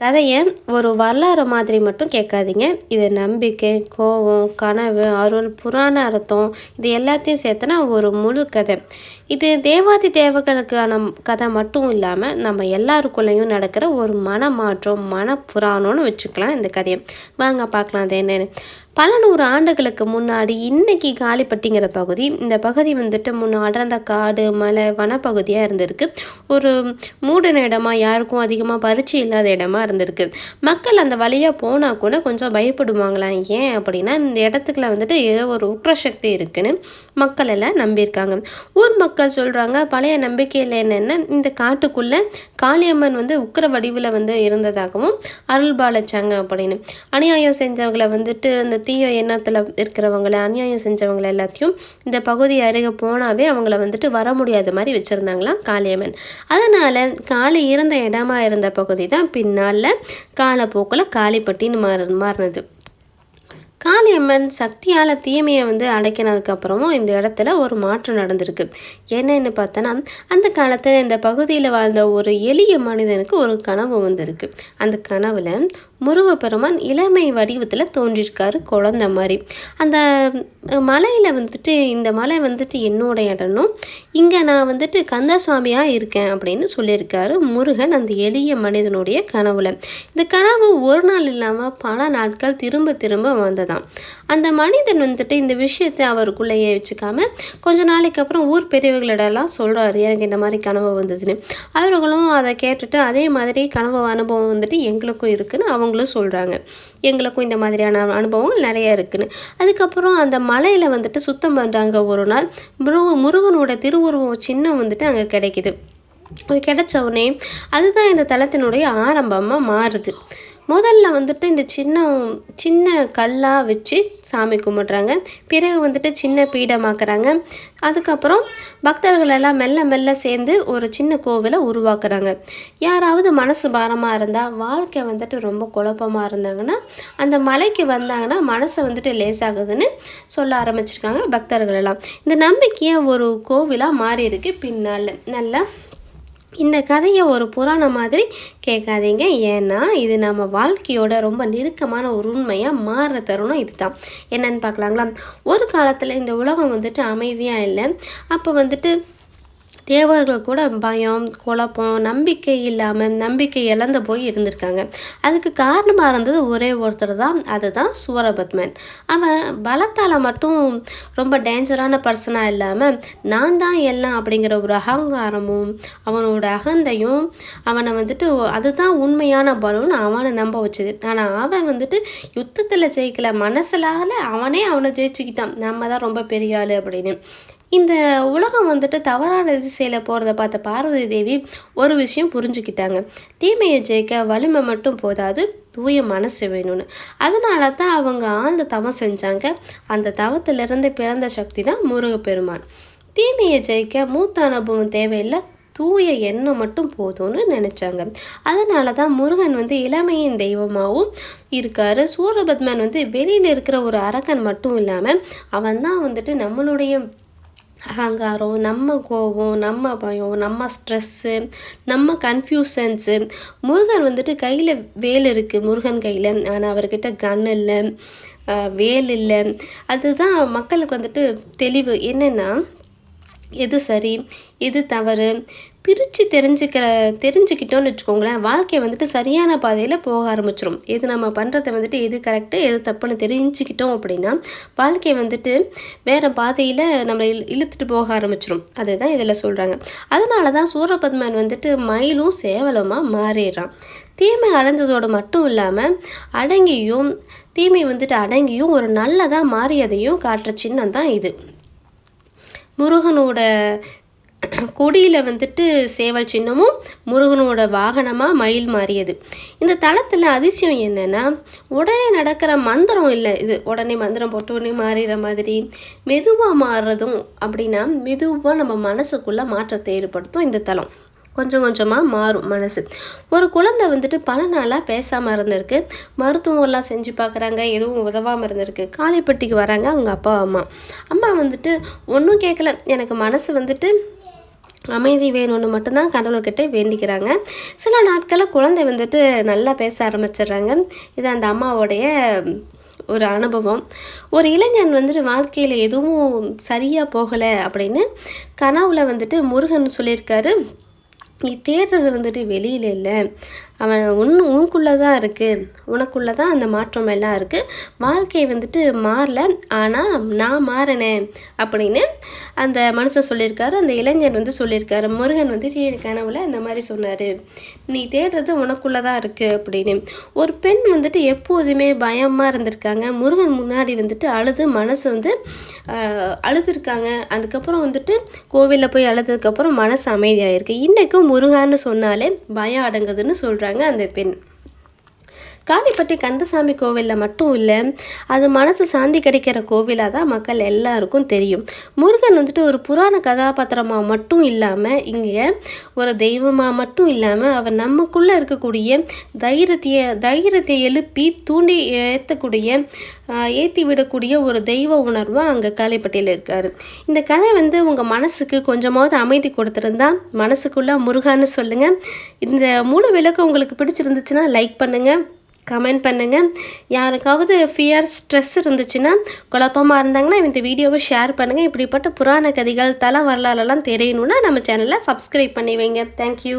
கதைய ஒரு வரலாறு மாதிரி மட்டும் கேட்காதீங்க. இது நம்பிக்கை, கோவம், கனவு, அருள், புராண அர்த்தம் இது எல்லாத்தையும் சேர்த்துனா ஒரு முழு கதை. இது தேவாதி தேவர்களுக்கான கதை மட்டும் இல்லாமல் நம்ம எல்லாருக்குள்ளேயும் நடக்கிற ஒரு மனமாற்றம், மனப்புராணம்னு வச்சுக்கலாம் இந்த கதையை. வாங்க பார்க்கலாம் அது என்னன்னு. பல நூறு ஆண்டுகளுக்கு முன்னாடி இன்னைக்கு காளிப்பட்டிங்கிற பகுதி, இந்த பகுதி வந்துட்டு முன்ன அடர்ந்த காடு, மலை, வனப்பகுதியாக இருந்திருக்கு. ஒரு மூடின இடமா, யாருக்கும் அதிகமாக பரிச்சை இல்லாத இடமா இருந்திருக்கு. மக்கள் அந்த வழியாக போனால் கூட கொஞ்சம் பயப்படுவாங்களாம். ஏன் அப்படின்னா இந்த இடத்துக்குள்ள வந்துட்டு ஏதோ ஒரு உக்ரசக்தி இருக்குன்னு மக்கள் எல்லாம் நம்பியிருக்காங்க. ஊர் மக்கள் சொல்கிறாங்க, பழைய நம்பிக்கையில் என்னென்ன இந்த காட்டுக்குள்ளே காளியம்மன் வந்து உக்கிர வடிவில் வந்து இருந்ததாகவும் அருள் பாலிச்சாங்க அப்படின்னு. அநியாயம் செஞ்சவங்களை வந்துட்டு அந்த தீய எண்ணத்தில் இருக்கிறவங்களை, அநியாயம் செஞ்சவங்களை எல்லாத்தையும் இந்த பகுதி அருகே போனாவே அவங்கள வந்துட்டு வர முடியாத மாதிரி வச்சுருந்தாங்களாம் காளியம்மன். அதனால் காளி இருந்த இடமா இருந்த பகுதி தான் பின்னால் காலப்போக்கில் காளிப்பட்டின்னு மாறினது. காளியம்மன் சக்தியால் தீமையை வந்து அடக்கினதுக்கப்புறமும் இந்த இடத்துல ஒரு மாற்றம் நடந்திருக்கு. என்னன்னு பார்த்தோன்னா, அந்த காலத்தில் இந்த பகுதியில் வாழ்ந்த ஒரு எளிய மனிதனுக்கு ஒரு கனவு வந்திருக்கு. அந்த கனவில் முருகப்பெருமான் இளமை வடிவத்தில் தோன்றியிருக்காரு, குழந்த மாதிரி. அந்த மலையில் வந்துட்டு இந்த மலை வந்துட்டு என்னோட இடனும், இங்கே நான் வந்துட்டு கந்தசுவாமியாக இருக்கேன் அப்படின்னு சொல்லியிருக்காரு முருகன் அந்த எளிய மனிதனுடைய கனவுல. இந்த கனவு ஒரு நாள் இல்லாமல் பல நாட்கள் திரும்ப திரும்ப வந்ததாம். அந்த மனிதன் வந்துட்டு இந்த விஷயத்தை அவருக்குள்ளேயே வச்சுக்காம கொஞ்ச நாளைக்கு அப்புறம் ஊர் பெரியவர்களிடலாம் சொல்கிறாரு, எனக்கு இந்த மாதிரி கனவு வந்ததுன்னு. அவர்களும் அதை கேட்டுட்டு அதே மாதிரி கனவு அனுபவம் வந்துட்டு எங்களுக்கும் இருக்குன்னு அவங்களும் சொல்கிறாங்க. எங்களுக்கும் இந்த மாதிரியான அனுபவங்கள் நிறைய இருக்குன்னு. அதுக்கப்புறம் அந்த மலையில் வந்துட்டு சுத்தம் பண்ணுறாங்க. ஒரு நாள் முருகனோட திருவுருவம் சின்னம் வந்துட்டு அங்கே கிடைக்குது. அது கிடைச்ச உடனே அதுதான் இந்த தலத்தினுடைய ஆரம்பமாக மாறுது. முதல்ல வந்துட்டு இந்த சின்ன கல்லாக வச்சு சாமி கும்பிட்றாங்க. பிறகு வந்துட்டு சின்ன பீடமாக்குறாங்க. அதுக்கப்புறம் பக்தர்கள் எல்லாம் மெல்ல மெல்ல சேர்ந்து ஒரு சின்ன கோவிலை உருவாக்குறாங்க. யாராவது மனசு பாரமாக இருந்தால், வாழ்க்கை வந்துட்டு ரொம்ப குழப்பமாக இருந்தாங்கன்னா, அந்த மலைக்கு வந்தாங்கன்னா மனசை வந்துட்டு லேசாகுதுன்னு சொல்ல ஆரம்பிச்சிருக்காங்க பக்தர்கள் எல்லாம். இந்த நம்பிக்கையை ஒரு கோவிலாக மாறி இருக்கு பின்னால். நல்லா இந்த கதையை ஒரு புராணம் மாதிரி கேட்காதீங்க. ஏன்னா இது நம்ம வாழ்க்கையோட ரொம்ப நெருக்கமான ஒரு உண்மையாக மாறுற தருணம் இதுதான். என்னன்னு பார்க்கலாங்களா? ஒரு காலத்தில் இந்த உலகம் வந்துட்டு அமைதியாக இல்லை. அப்போ வந்துட்டு தேவர்கள் கூட பயம், குழப்பம், நம்பிக்கை இல்லாமல் நம்பிக்கை இழந்து போய் இருந்திருக்காங்க. அதுக்கு காரணமாக இருந்தது ஒரே ஒருத்தர் தான், அதுதான் சூரபத்மன். அவன் பலத்தால் மட்டும் ரொம்ப டேஞ்சரான பர்சனாக இல்லாமல் நான் தான் எல்லாம் அப்படிங்கிற ஒரு அகங்காரமும் அவனோட அகந்தையும் அவனை வந்துட்டு அதுதான் உண்மையான பலம்னு அவனை நம்ப வச்சுது. ஆனால் அவன் வந்துட்டு யுத்தத்தில் ஜெயிக்கல, மனசலால் அவனை ஜெயிச்சுக்கிட்டான், நம்ம தான் ரொம்ப பெரிய ஆள் அப்படின்னு. இந்த உலகம் வந்துட்டு தவறான திசையில் போகிறத பார்த்த பார்வதி தேவி ஒரு விஷயம் புரிஞ்சுக்கிட்டாங்க. தீமையை ஜெயிக்க வலிமை மட்டும் போதாது, தூய மனசு வேணும்னு. அதனால தான் அவங்க ஆழ்ந்த தவம் செஞ்சாங்க. அந்த தவத்திலிருந்து பிறந்த சக்தி தான் முருகப்பெருமான். தீமையை ஜெயிக்க மூத்த அனுபவம் தேவையில்லை, தூய எண்ணம் மட்டும் போதும்னு நினச்சாங்க. அதனால தான் முருகன் வந்து இளமையின் தெய்வமாகவும் இருக்கார். சூரபத்மன் வந்து வெளியில் இருக்கிற ஒரு அரக்கன் மட்டும் இல்லாமல் அவன் தான் வந்துட்டு நம்மளுடைய அகங்காரம், நம்ம கோபம், நம்ம பயம், நம்ம ஸ்ட்ரெஸ்ஸு, நம்ம கன்ஃபியூஷன்ஸு. முருகன் வந்துட்டு கையில் வேல் இருக்குது முருகன் கையில், ஆனால் அவர்கிட்ட கன் இல்லை, வேல் இல்லை. அதுதான் மக்களுக்கு வந்துட்டு தெளிவு. என்னென்னா எது சரி எது தவறு பிரித்து தெரிஞ்சுக்கிட்டோன்னு வச்சுக்கோங்களேன், வாழ்க்கையை வந்துட்டு சரியான பாதையில் போக ஆரம்பிச்சிடும். எது நம்ம பண்ணுறதை வந்துட்டு எது கரெக்டு எது தப்புன்னு தெரிஞ்சுக்கிட்டோம் அப்படின்னா வாழ்க்கையை வந்துட்டு வேறு பாதையில் நம்மளை இழுத்துட்டு போக ஆரம்பிச்சிடும். அதுதான் இதில் சொல்கிறாங்க. அதனால தான் சூரபத்மன் வந்துட்டு மயிலும் சேவலமாக மாறிடுறான். தீமை அடைஞ்சதோடு மட்டும் இல்லாமல் தீமை வந்துட்டு அடங்கியும் ஒரு நல்லதாக மாறியதையும் காட்டுற சின்னம் தான் இது. முருகனோட கொடியில் வந்துட்டு சேவல் சின்னமும் முருகனோட வாகனமாக மயில் மாறியது. இந்த தளத்தில் அதிசயம் என்னென்னா, உடனே நடக்கிற மந்திரம் இல்லை. இது உடனே மந்திரம் போட்டு உடனே மாறிடுற மாதிரி மெதுவாக மாறுறதும். அப்படின்னா மெதுவாக நம்ம மனசுக்குள்ளே மாற்றத்தை ஏற்படுத்தும் இந்த தலம். கொஞ்சம் கொஞ்சமாக மாறும் மனசு. ஒரு குழந்தை வந்துட்டு பல நாளாக பேசாமல் இருந்திருக்கு. மருத்துவம்லாம் செஞ்சு பார்க்குறாங்க, எதுவும் உதவாமல் இருந்திருக்கு. காளிப்பட்டிக்கு வராங்க அவங்க அப்பா அம்மா. அம்மா வந்துட்டு ஒன்றும் கேட்கல, எனக்கு மனசு வந்துட்டு அமைதி வேணும்னு மட்டும்தான் கடவுள்கிட்ட வேண்டிக்கிறாங்க. சில நாட்களில் குழந்தை வந்துட்டு நல்லா பேச ஆரம்பிச்சிடுறாங்க. இது அந்த அம்மாவோடைய ஒரு அனுபவம். ஒரு இளைஞன் வந்துட்டு வாழ்க்கையில் எதுவும் சரியாக போகலை அப்படின்னு கனவுல வந்துட்டு முருகன் சொல்லியிருக்காரு, நீ தேடுறது வந்துட்டு வெளியில் இல்லை, அவன் உனக்குள்ளே தான் இருக்குது, உனக்குள்ளே தான் அந்த மாற்றம் எல்லாம் இருக்குது, வாழ்க்கை வந்துட்டு மாறல, ஆனால் நான் மாறினேன் அப்படின்னு அந்த மனுஷன் சொல்லியிருக்காரு. அந்த இளைஞர் வந்து சொல்லியிருக்காரு, முருகன் வந்துட்டு என் கனவுல இந்த மாதிரி சொன்னார், நீ தேடுறது உனக்குள்ளே தான் இருக்குது அப்படின்னு. ஒரு பெண் வந்துட்டு எப்போதுமே பயமாக இருந்திருக்காங்க. முருகன் முன்னாடி வந்துட்டு அழுது மனசு வந்து அழுதுருக்காங்க. அதுக்கப்புறம் வந்துட்டு கோவிலில் போய் அழுதுக்கப்புறம் மனசு அமைதியாகிருக்கு. இன்றைக்கும் முருகான்னு சொன்னாலே பயம் அடங்குதுன்னு சொல்கிறாங்க அந்த பெண். காவிப்பட்டி கந்தசாமி கோவிலில் மட்டும் இல்லை, அது மனசு சாந்தி கிடைக்கிற கோவிலாக தான் மக்கள் எல்லாருக்கும் தெரியும். முருகன் வந்துட்டு ஒரு புராண கதாபாத்திரமாக மட்டும் இல்லாமல், இங்கே ஒரு தெய்வமாக மட்டும் இல்லாமல், அவர் நமக்குள்ளே இருக்கக்கூடிய தைரியத்தை எழுப்பி தூண்டி ஏற்றி விடக்கூடிய ஒரு தெய்வ உணர்வாக அங்கே காளிப்பட்டியில் இருக்கார். இந்த கதை வந்து உங்கள் மனசுக்கு கொஞ்சமாவது அமைதி கொடுத்துருந்தா மனசுக்குள்ளே முருகான்னு சொல்லுங்கள். இந்த முழு விளக்கம் உங்களுக்கு பிடிச்சிருந்துச்சுன்னா லைக் பண்ணுங்கள், கமெண்ட் பண்ணுங்கள். யாருக்காவது ஸ்ட்ரெஸ் இருந்துச்சுன்னா, குழப்பமாக இருந்தாங்கன்னா இந்த வீடியோவை ஷேர் பண்ணுங்கள். இப்படிப்பட்ட புராண கதைகள் தல வரலாறுலாம் தெரியணுன்னா நம்ம சேனலை சப்ஸ்கிரைப் பண்ணி வைங்க. தேங்க்யூ.